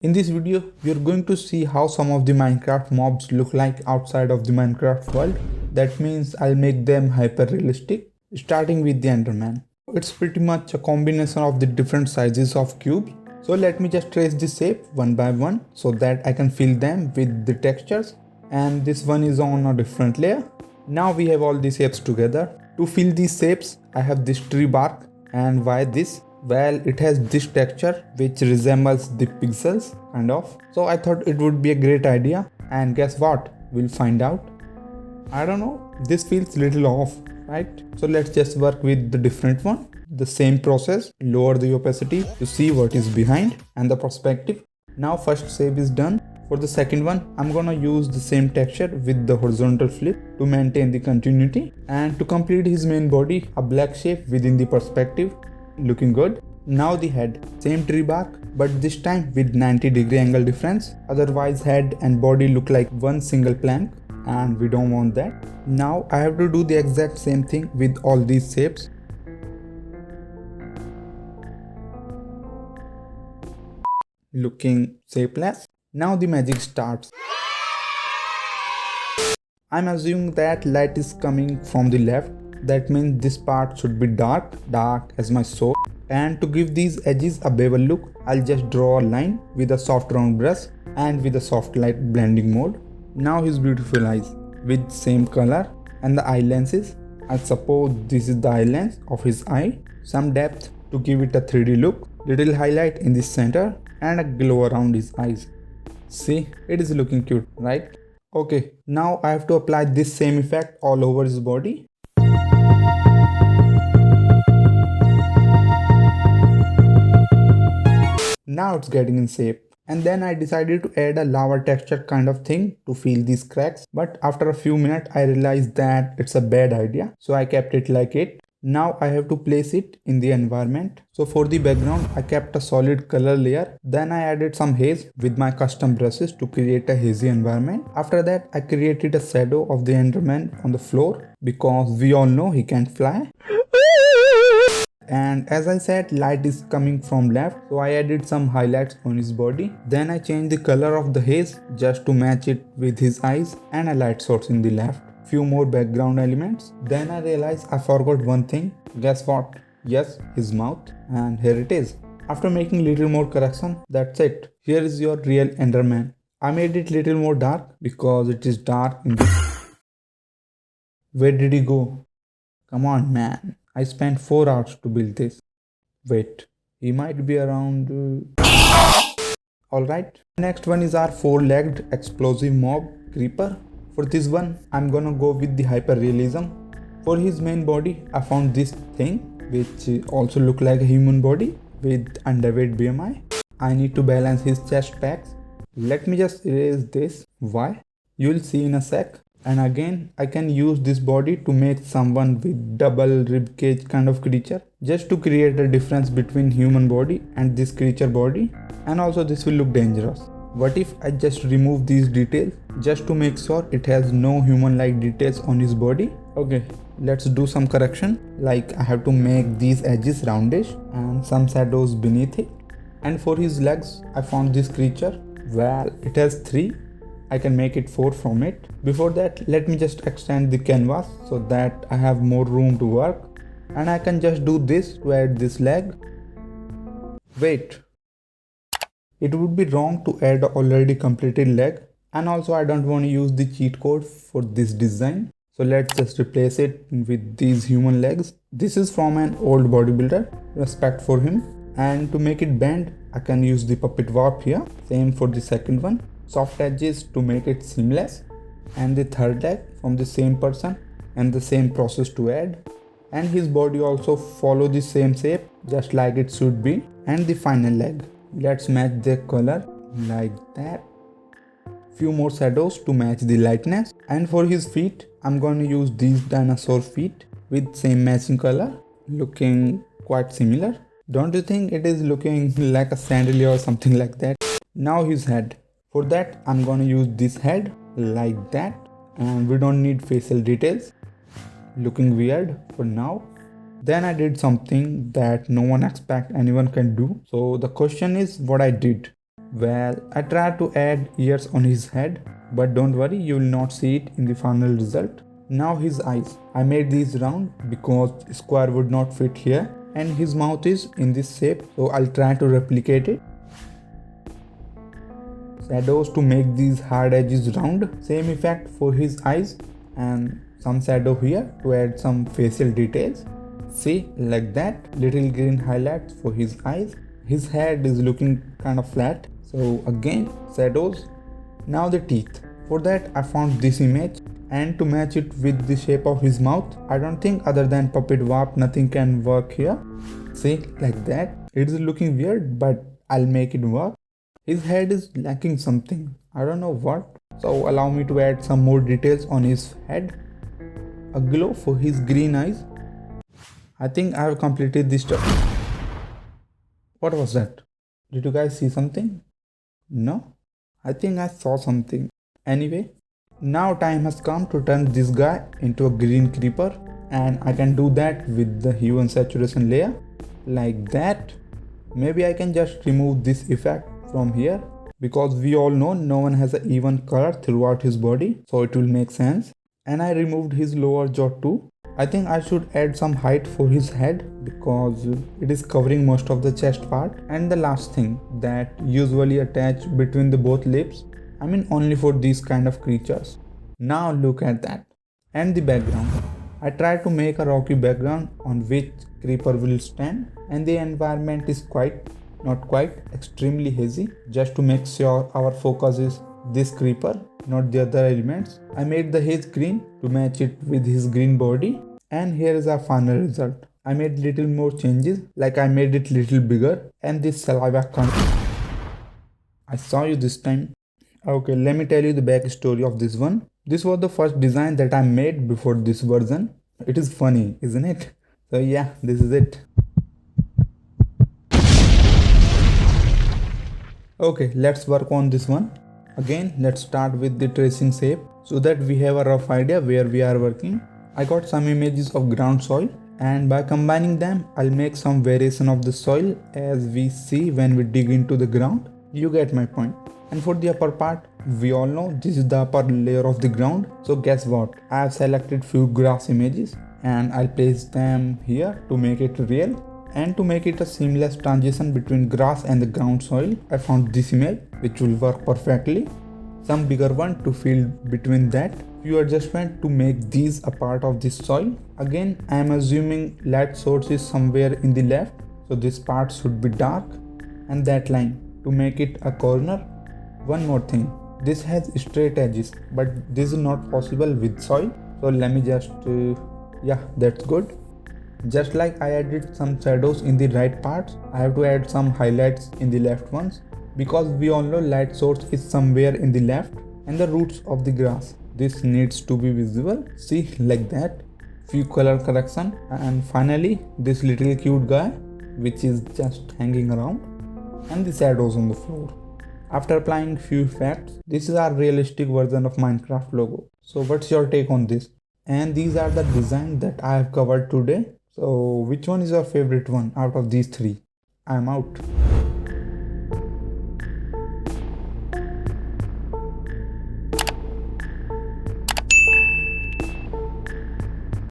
In this video, we are going to see how some of the Minecraft mobs look like outside of the Minecraft world. That means I'll make them hyper realistic, starting with the Enderman. It's pretty much a combination of the different sizes of cubes. So let me just trace the shape one by one so that I can fill them with the textures. And this one is on a different layer. Now we have all the shapes together. To fill these shapes, I have this tree bark. And why this? Well, it has this texture which resembles the pixels kind of. So I thought it would be a great idea, and guess what? We'll find out. I don't know, this feels little off, right? So let's just work with the different one. The same process, lower the opacity to see what is behind and the perspective. Now first shape is done. For the second one, I'm gonna use the same texture with the horizontal flip to maintain the continuity, and to complete his main body, a black shape within the perspective. Looking good. Now the head, same tree bark, but this time with 90-degree angle difference. Otherwise head and body look like one single plank, and we don't want that. Now I have to do the exact same thing with all these shapes. Looking shapeless. Now the magic starts. I'm assuming that light is coming from the left. That means this part should be dark as my soul. And to give these edges a bevel look, I'll just draw a line with a soft round brush and with a soft light blending mode. Now his beautiful eyes with same color and the eye lenses. I suppose this is the eye lens of his eye. Some depth to give it a 3D look. Little highlight in the center and a glow around his eyes. See, it is looking cute, right? Okay, now I have to apply this same effect all over his body. Now it's getting in shape. And then I decided to add a lava texture kind of thing to fill these cracks. But after a few minutes I realized that it's a bad idea. So I kept it like it. Now I have to place it in the environment. So for the background I kept a solid color layer. Then I added some haze with my custom brushes to create a hazy environment. After that I created a shadow of the Enderman on the floor because we all know he can't fly. And as I said, light is coming from left, so I added some highlights on his body. Then I changed the color of the haze just to match it with his eyes and a light source in the left. Few more background elements. Then I realized I forgot one thing. Guess what? Yes, his mouth, and here it is. After making little more correction, that's it. Here is your real Enderman. I made it little more dark because it is dark in this. Where did he go? Come on, man. I spent 4 hours to build this. Wait, he might be around... Alright. Next one is our 4-legged explosive mob creeper. For this one, I'm gonna go with the hyper realism. For his main body, I found this thing which also look like a human body with underweight BMI. I need to balance his chest packs. Let me just erase this. Why? You'll see in a sec. And again, I can use this body to make someone with double ribcage kind of creature, just to create a difference between human body and this creature body. And also this will look dangerous. What if I just remove these details just to make sure it has no human-like details on his body? Okay, let's do some correction. Like I have to make these edges roundish and some shadows beneath it. And for his legs, I found this creature. Well, it has 3. I can make it 4 from it. Before that, let me just extend the canvas so that I have more room to work. And I can just do this to add this leg. Wait. It would be wrong to add already completed leg. And also I don't want to use the cheat code for this design. So let's just replace it with these human legs. This is from an old bodybuilder. Respect for him. And to make it bend, I can use the puppet warp here. Same for the second one. Soft edges to make it seamless, and the third leg from the same person, and the same process to add. And his body also follow the same shape just like it should be. And the final leg, let's match the color like that. Few more shadows to match the lightness. And for his feet, I'm going to use these dinosaur feet with same matching color, looking quite similar. Don't you think it is looking like a sandal or something like that? Now his head. For that, I'm gonna use this head like that, and we don't need facial details. Looking weird for now. Then I did something that no one expect anyone can do. So the question is what I did. Well, I tried to add ears on his head, but don't worry, you will not see it in the final result. Now his eyes. I made these round because square would not fit here, and his mouth is in this shape, so I'll try to replicate it. Shadows to make these hard edges round. Same effect for his eyes, and some shadow here to add some facial details. See, like that. Little green highlights for his eyes. His head is looking kind of flat, so again shadows. Now the teeth. For that I found this image, and to match it with the shape of his mouth, I don't think other than puppet warp nothing can work here. See, like that. It is looking weird, but I'll make it work. His head is lacking something, I don't know what, so allow me to add some more details on his head. A glow for his green eyes. I think I have completed this step. What was that? Did you guys see something? No? I think I saw something. Anyway, now time has come to turn this guy into a green creeper, and I can do that with the hue and saturation layer, like that. Maybe I can just remove this effect from here, because we all know no one has an even color throughout his body, so it will make sense. And I removed his lower jaw too. I think I should add some height for his head because it is covering most of the chest part. And the last thing, that usually attach between the both lips, I mean only for these kind of creatures. Now look at that. And the background. I tried to make a rocky background on which creeper will stand, and the environment is not quite extremely hazy, just to make sure our focus is this creeper, not the other elements. I made the haze green to match it with his green body, and here is our final result. I made little more changes, like I made it little bigger, and this saliva count. I saw you this time. Okay, let me tell you the backstory of this one. This was the first design that I made before this version. It is funny, isn't it? So yeah, this is it. Okay, let's work on this one. Again, let's start with the tracing shape so that we have a rough idea where we are working. I got some images of ground soil, and by combining them, I'll make some variation of the soil as we see when we dig into the ground. You get my point. And for the upper part, we all know this is the upper layer of the ground. So guess what? I have selected few grass images and I'll place them here to make it real. And to make it a seamless transition between grass and the ground soil, I found this image which will work perfectly. Some bigger one to fill between that. Few adjustments to make these a part of this soil. Again, I am assuming light source is somewhere in the left, so this part should be dark, and that line to make it a corner. One more thing, this has straight edges, but this is not possible with soil, so let me just yeah, that's good. Just like I added some shadows in the right parts, I have to add some highlights in the left ones, because we all know light source is somewhere in the left, and the roots of the grass. This needs to be visible, see, like that. Few color correction, and finally this little cute guy which is just hanging around, and the shadows on the floor. After applying few effects, this is our realistic version of Minecraft logo. So what's your take on this? And these are the designs that I have covered today. So which one is your favorite one out of these three? I'm out.